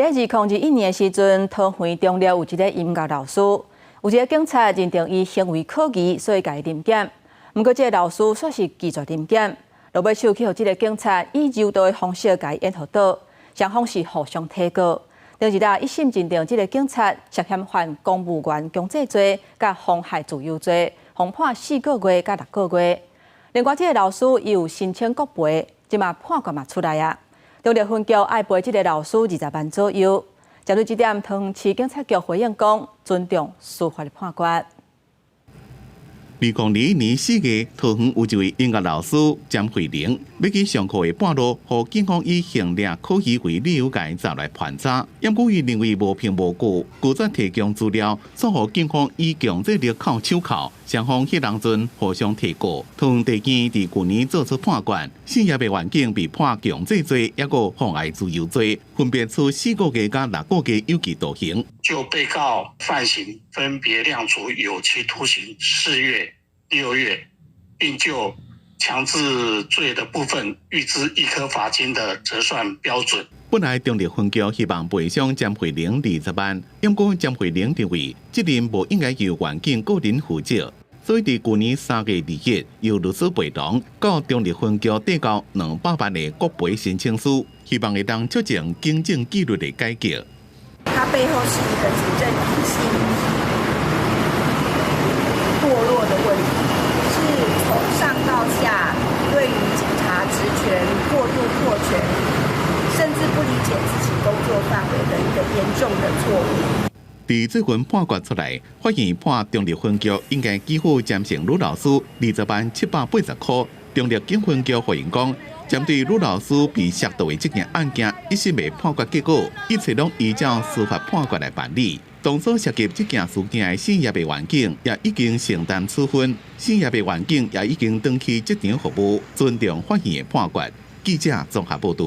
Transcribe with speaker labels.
Speaker 1: 在2021年的时阵，桃园中立有一个音乐老师，有一个警察认定伊行为可疑，所以甲伊临检。不过，这个老师却是拒绝临检，落尾手去互这个警察以柔道的方式甲伊掩护倒，双方是互相提告。当日一审认定这个警察涉嫌犯公务员强制罪、甲妨害自由罪，共判4个月甲6个月。另外，这个老师伊有申请国赔，即嘛判决嘛出来啊。中立分局爱赔这个老师20万左右。针对这点，桃园市警察局回应讲，尊重司法的判决。
Speaker 2: 2021年4月，桃园有一位音乐老师詹慧玲，要去上课的半路，互警方以行掠可疑为理由，甲伊抓来盘查。因故伊认为无凭无据，拒绝提供资料，所互警方以强制力铐手铐。双方迄当阵互相提告。桃园地检伫去年作出判决，四业的环境被判强制罪，抑个妨碍自由罪，分别处4个月甲6个月有期徒刑。
Speaker 3: 就被告犯行分别量处有期徒刑4月、6月，并就强制罪的部分预支1颗罚金的折算标准。
Speaker 2: 本来中立分局希望赔偿詹慧玲20万，因过詹慧玲认为责任无应该由环境个人负责，所以伫去年3月2日由律师陪同到中立分局递交200万的国赔申请书，希望会当促进警政纪律的改革。
Speaker 4: 它背后是一个主政体系堕落的问题，是从上到下对于警察职权过度扩权，甚至不理解自己工作范围的一个严重的错误。
Speaker 2: 伫这份判决出来，法院判中立分局应该给付詹姓女老师20万780块。中立警分局回应讲，针对女老师被涉盗的这件案件，一审的判决结果，一切拢依照司法判决来办理。当所涉及这件事件的事业的环境，也已经承担处分，事业的环境也已经登记职场服务，尊重法院的判决。记者综合报道。